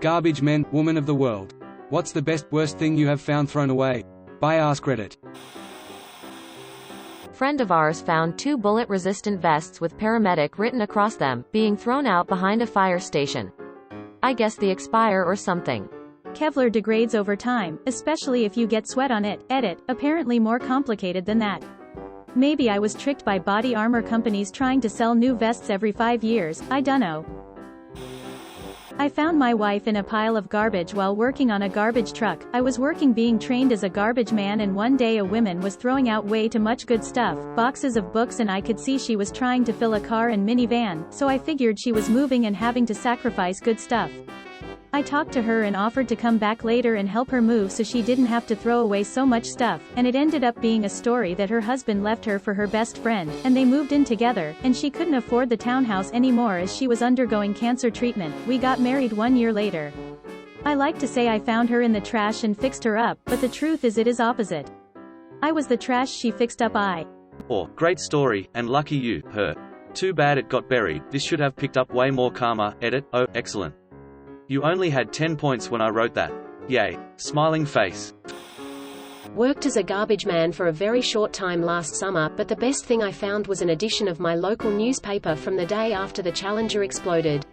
Garbage men, woman of the world. What's the best, worst thing you have found thrown away? By Ask Reddit. Friend of ours found 2 bullet-resistant vests with paramedic written across them, being thrown out behind a fire station. I guess they expire or something. Kevlar degrades over time, especially if you get sweat on it. Edit, apparently more complicated than that. Maybe I was tricked by body armor companies trying to sell new vests every 5 years, I dunno. I found my wife in a pile of garbage while working on a garbage truck. I was working being trained as a garbage man, and one day a woman was throwing out way too much good stuff, boxes of books, and I could see she was trying to fill a car and minivan, so I figured she was moving and having to sacrifice good stuff. I talked to her and offered to come back later and help her move so she didn't have to throw away so much stuff, and it ended up being a story that her husband left her for her best friend, and they moved in together, and she couldn't afford the townhouse anymore as she was undergoing cancer treatment. We got married 1 year later. I like to say I found her in the trash and fixed her up, but the truth is it is opposite. I was the trash she fixed up. Or, great story, and lucky you, her. Too bad it got buried, this should have picked up way more karma. Edit, oh, excellent. You only had 10 points when I wrote that. Yay. Smiling face. Worked as a garbage man for a very short time last summer, but the best thing I found was an edition of my local newspaper from the day after the Challenger exploded.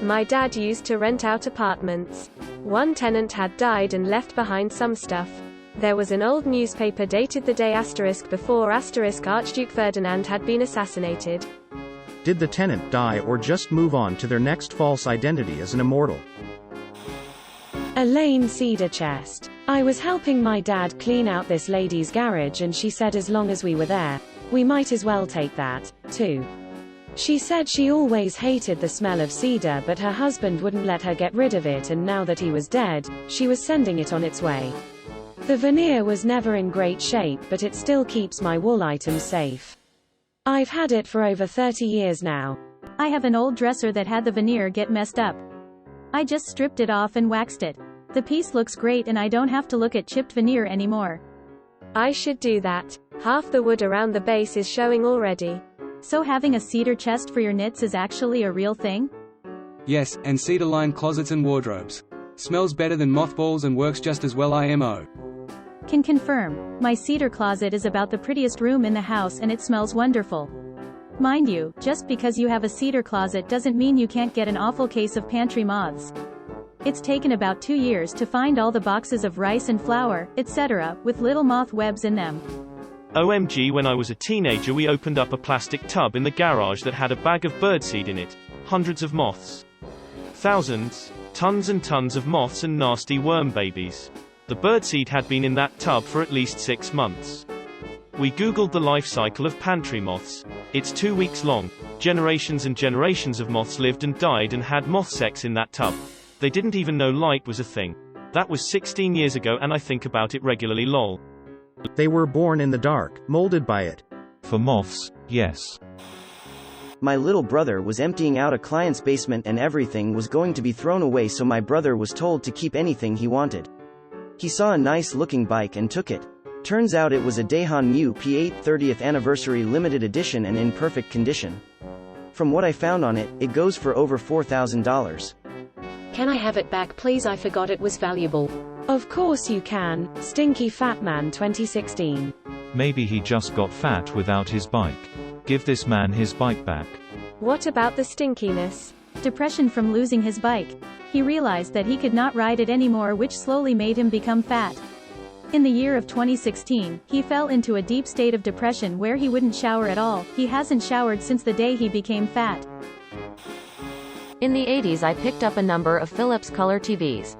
My dad used to rent out apartments. One tenant had died and left behind some stuff. There was an old newspaper dated the day before Archduke Ferdinand had been assassinated. Did the tenant die or just move on to their next false identity as an immortal? A Lane cedar chest. I was helping my dad clean out this lady's garage, and she said as long as we were there, we might as well take that, too. She said she always hated the smell of cedar, but her husband wouldn't let her get rid of it, and now that he was dead, she was sending it on its way. The veneer was never in great shape, but it still keeps my wall items safe. I've had it for over 30 years now. I have an old dresser that had the veneer get messed up. I just stripped it off and waxed it. The piece looks great and I don't have to look at chipped veneer anymore. I should do that. Half the wood around the base is showing already. So having a cedar chest for your knits is actually a real thing? Yes, and cedar-lined closets and wardrobes. Smells better than mothballs and works just as well. IMO. Can confirm. My cedar closet is about the prettiest room in the house and it smells wonderful. Mind you, just because you have a cedar closet doesn't mean you can't get an awful case of pantry moths. It's taken about 2 years to find all the boxes of rice and flour, etc., with little moth webs in them. OMG, when I was a teenager we opened up a plastic tub in the garage that had a bag of birdseed in it. Hundreds of moths. Thousands, tons and tons of moths and nasty worm babies. The birdseed had been in that tub for at least 6 months. We googled the life cycle of pantry moths. It's 2 weeks long. Generations and generations of moths lived and died and had moth sex in that tub. They didn't even know light was a thing. That was 16 years ago and I think about it regularly. Lol. They were born in the dark, molded by it. For moths, yes. My little brother was emptying out a client's basement and everything was going to be thrown away, so my brother was told to keep anything he wanted. He saw a nice looking bike and took it. Turns out it was a Daihan Mu P8 30th anniversary limited edition and in perfect condition. From what I found on it, it goes for over $4,000. Can I have it back please? I forgot it was valuable. Of course you can. Stinky Fat Man 2016. Maybe he just got fat without his bike. Give this man his bike back. What about the stinkiness? Depression from losing his bike. He realized that he could not ride it anymore, which slowly made him become fat. In the year of 2016, he fell into a deep state of depression where he wouldn't shower at all. He hasn't showered since the day he became fat. In the 80s I picked up a number of Philips color TVs.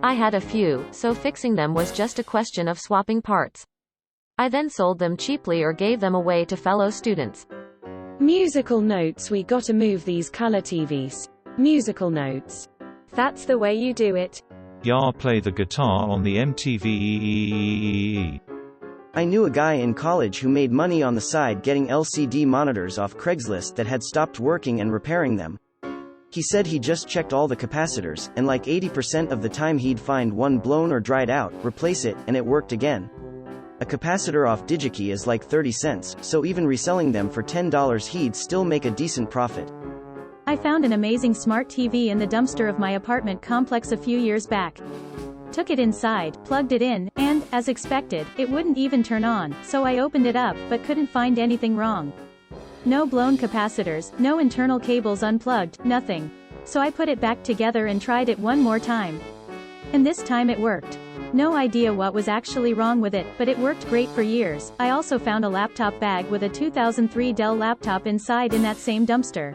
I had a few, so fixing them was just a question of swapping parts. I then sold them cheaply or gave them away to fellow students. Musical notes: we gotta move these color TVs. Musical notes. That's the way you do it. Yeah, play the guitar on the MTV. I knew a guy in college who made money on the side getting LCD monitors off Craigslist that had stopped working and repairing them. He said he just checked all the capacitors, and like 80% of the time he'd find one blown or dried out, replace it, and it worked again. A capacitor off DigiKey is like 30 cents, so even reselling them for $10 he'd still make a decent profit. I found an amazing smart TV in the dumpster of my apartment complex a few years back. Took it inside, plugged it in, and, as expected, it wouldn't even turn on, so I opened it up, but couldn't find anything wrong. No blown capacitors, no internal cables unplugged, nothing. So I put it back together and tried it one more time. And this time it worked. No idea what was actually wrong with it, but it worked great for years. I also found a laptop bag with a 2003 Dell laptop inside in that same dumpster.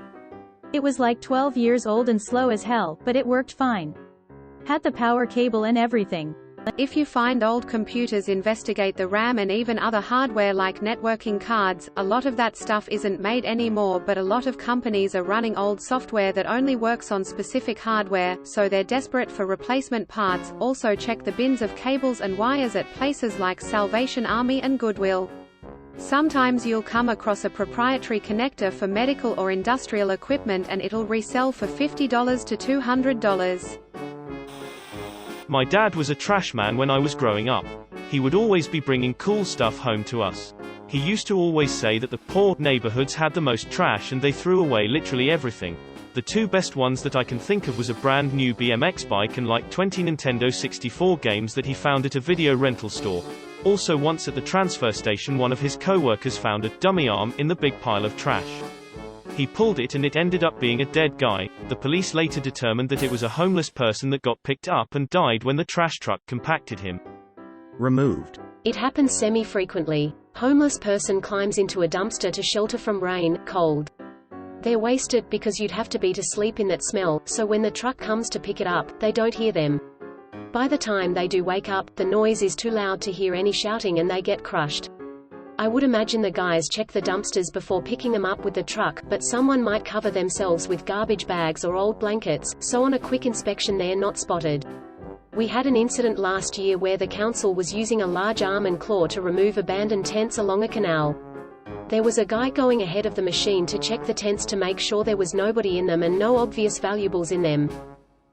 It was like 12 years old and slow as hell, but it worked fine. Had the power cable and everything. If you find old computers, investigate the RAM and even other hardware like networking cards. A lot of that stuff isn't made anymore, but a lot of companies are running old software that only works on specific hardware, so they're desperate for replacement parts. Also check the bins of cables and wires at places like Salvation Army and Goodwill. Sometimes you'll come across a proprietary connector for medical or industrial equipment and it'll resell for $50 to $200. My dad was a trash man when I was growing up. He would always be bringing cool stuff home to us. He used to always say that the poor neighborhoods had the most trash and they threw away literally everything. The two best ones that I can think of was a brand new BMX bike and like 20 Nintendo 64 games that he found at a video rental store. Also once at the transfer station one of his co-workers found a dummy arm in the big pile of trash. He pulled it and it ended up being a dead guy. The police later determined that it was a homeless person that got picked up and died when the trash truck compacted him. Removed. It happens semi-frequently. Homeless person climbs into a dumpster to shelter from rain, cold. They're wasted because you'd have to be to sleep in that smell, so when the truck comes to pick it up, they don't hear them. By the time they do wake up, the noise is too loud to hear any shouting and they get crushed. I would imagine the guys check the dumpsters before picking them up with the truck, but someone might cover themselves with garbage bags or old blankets, so on a quick inspection they're not spotted. We had an incident last year where the council was using a large arm and claw to remove abandoned tents along a canal. There was a guy going ahead of the machine to check the tents to make sure there was nobody in them and no obvious valuables in them.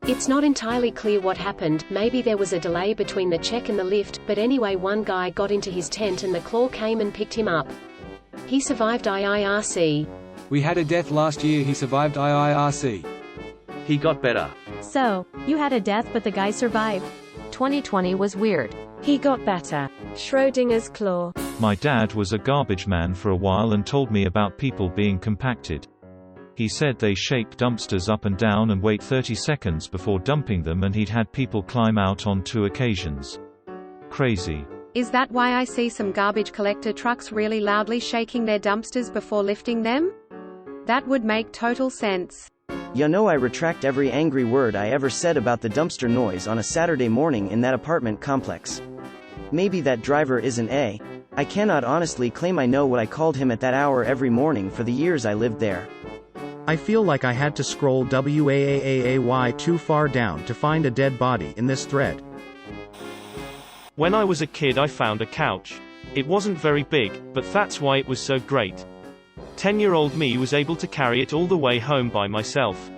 It's not entirely clear what happened, maybe there was a delay between the check and the lift, but anyway one guy got into his tent and the claw came and picked him up. He survived IIRC. We had a death last year, he survived IIRC. He got better. So, you had a death but the guy survived? 2020 was weird. He got better. Schrodinger's claw. My dad was a garbage man for a while and told me about people being compacted. He said they shake dumpsters up and down and wait 30 seconds before dumping them, and he'd had people climb out on 2 occasions. Crazy. Is that why I see some garbage collector trucks really loudly shaking their dumpsters before lifting them? That would make total sense. You know, I retract every angry word I ever said about the dumpster noise on a Saturday morning in that apartment complex. Maybe that driver isn't a. I cannot honestly claim I know what I called him at that hour every morning for the years I lived there. I feel like I had to scroll WAAAAY too far down to find a dead body in this thread. When I was a kid I found a couch. It wasn't very big, but that's why it was so great. 10-year-old me was able to carry it all the way home by myself.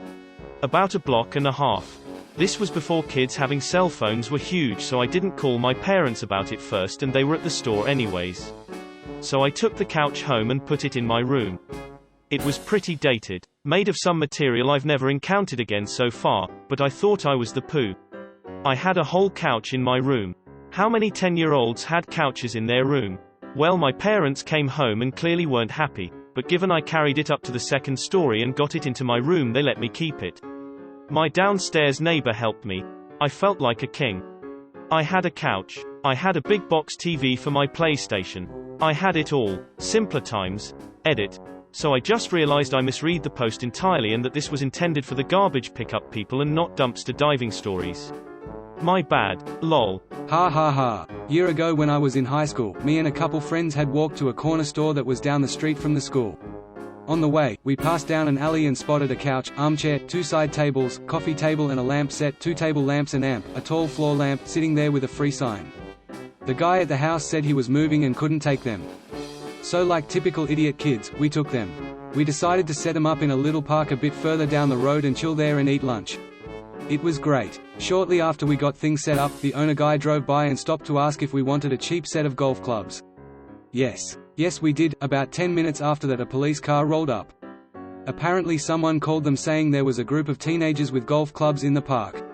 About a block and a half. This was before kids having cell phones were huge, so I didn't call my parents about it first and they were at the store anyways. So I took the couch home and put it in my room. It was pretty dated, made of some material I've never encountered again so far, but I thought I was the poo. I had a whole couch in my room. How many 10-year-olds had couches in their room? Well, my parents came home and clearly weren't happy, but given I carried it up to the 2nd story and got it into my room, they let me keep it. My downstairs neighbor helped me. I felt like a king. I had a couch. I had a big box TV for my PlayStation. I had it all. Simpler times. Edit. So I just realized I misread the post entirely and that this was intended for the garbage pickup people and not dumpster diving stories. My bad. Lol. Ha ha ha. Year ago when I was in high school, me and a couple friends had walked to a corner store that was down the street from the school. On the way, we passed down an alley and spotted a couch, armchair, 2 side tables, coffee table and a lamp set, 2 table lamps and amp, a tall floor lamp, sitting there with a free sign. The guy at the house said he was moving and couldn't take them. So like typical idiot kids, we took them. We decided to set them up in a little park a bit further down the road and chill there and eat lunch. It was great. Shortly after we got things set up, the owner guy drove by and stopped to ask if we wanted a cheap set of golf clubs. Yes, we did. About 10 minutes after that a police car rolled up. Apparently someone called them saying there was a group of teenagers with golf clubs in the park.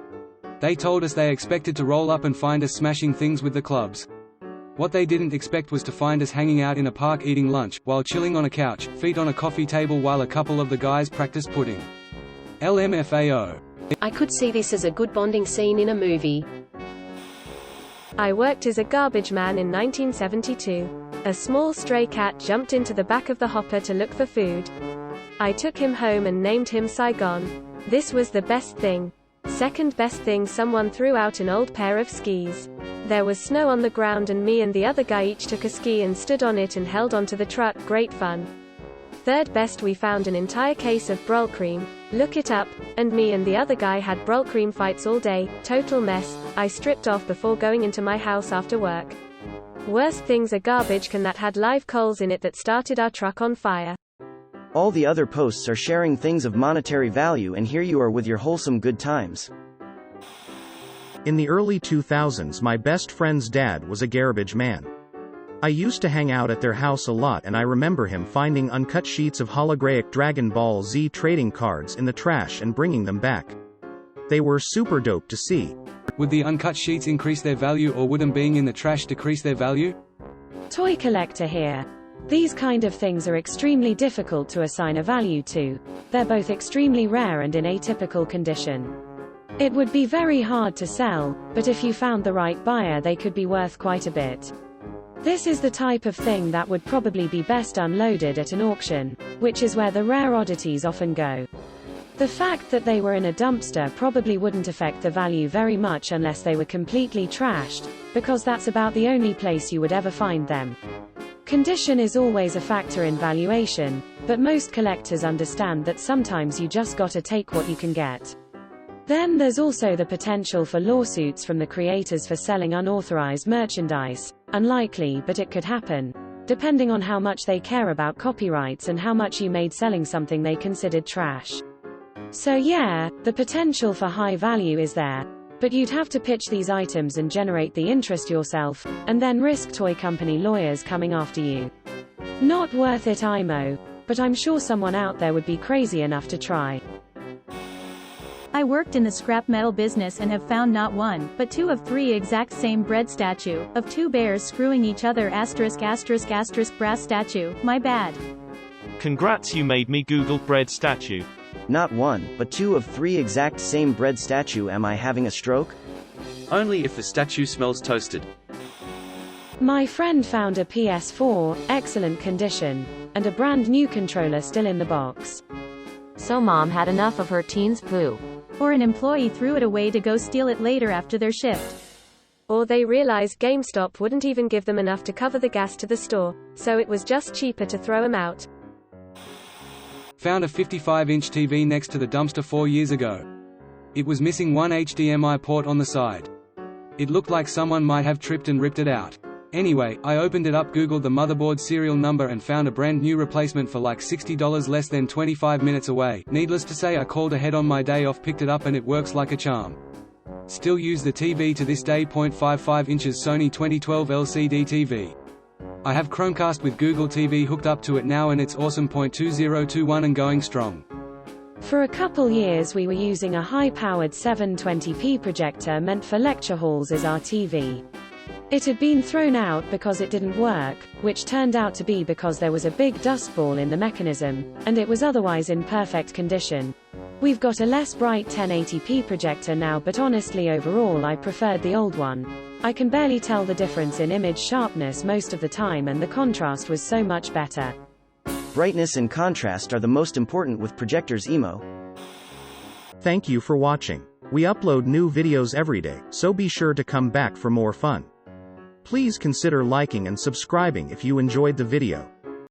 They told us they expected to roll up and find us smashing things with the clubs. What they didn't expect was to find us hanging out in a park eating lunch, while chilling on a couch, feet on a coffee table while a couple of the guys practiced putting. LMFAO. I could see this as a good bonding scene in a movie. I worked as a garbage man in 1972. A small stray cat jumped into the back of the hopper to look for food. I took him home and named him Saigon. This was the best thing. Second best thing, someone threw out an old pair of skis. There was snow on the ground and me and the other guy each took a ski and stood on it and held onto the truck. Great fun. Third best, we found an entire case of Brylcreem. Look it up. And me and the other guy had Brylcreem fights all day. Total mess. I stripped off before going into my house after work. Worst things, a garbage can that had live coals in it that started our truck on fire. All the other posts are sharing things of monetary value, and here you are with your wholesome good times. In the early 2000s, my best friend's dad was a garbage man. I used to hang out at their house a lot, and I remember him finding uncut sheets of holographic Dragon Ball Z trading cards in the trash and bringing them back. They were super dope to see. Would the uncut sheets increase their value, or would them being in the trash decrease their value? Toy collector here. These kind of things are extremely difficult to assign a value to. They're both extremely rare and in atypical condition. It would be very hard to sell, but if you found the right buyer, they could be worth quite a bit. This is the type of thing that would probably be best unloaded at an auction, which is where the rare oddities often go. The fact that they were in a dumpster probably wouldn't affect the value very much unless they were completely trashed, because that's about the only place you would ever find them. Condition is always a factor in valuation, but most collectors understand that sometimes you just gotta take what you can get. Then there's also the potential for lawsuits from the creators for selling unauthorized merchandise. Unlikely, but it could happen, depending on how much they care about copyrights and how much you made selling something they considered trash. So yeah, the potential for high value is there, but you'd have to pitch these items and generate the interest yourself, and then risk toy company lawyers coming after you. Not worth it, IMO, but I'm sure someone out there would be crazy enough to try. I worked in the scrap metal business and have found not one, but two of three exact same bread statue, of two bears screwing each other ***** brass statue, my bad. Congrats, you made me Google bread statue. Not one, but two of three exact same bread statue. Am I having a stroke? Only if the statue smells toasted. My friend found a PS4, excellent condition, and a brand new controller still in the box. So mom had enough of her teen's poo. Or an employee threw it away to go steal it later after their shift. Or they realized GameStop wouldn't even give them enough to cover the gas to the store, so it was just cheaper to throw them out. Found a 55-inch TV next to the dumpster 4 years ago. It was missing one HDMI port on the side. It looked like someone might have tripped and ripped it out. Anyway, I opened it up, googled the motherboard serial number, and found a brand new replacement for like $60 less than 25 minutes away. Needless to say, I called ahead on my day off, picked it up, and it works like a charm. Still use the TV to this day. 0.55 inches Sony 2012 LCD TV. I have Chromecast with Google TV hooked up to it now, and it's awesome. 0.2021 and going strong. For a couple years we were using a high-powered 720p projector meant for lecture halls as our TV. It had been thrown out because it didn't work, which turned out to be because there was a big dust ball in the mechanism, and it was otherwise in perfect condition. We've got a less bright 1080p projector now, but honestly overall I preferred the old one. I can barely tell the difference in image sharpness most of the time, and the contrast was so much better. Brightness and contrast are the most important with projectors, emo. Thank you for watching. We upload new videos every day, so be sure to come back for more fun. Please consider liking and subscribing if you enjoyed the video.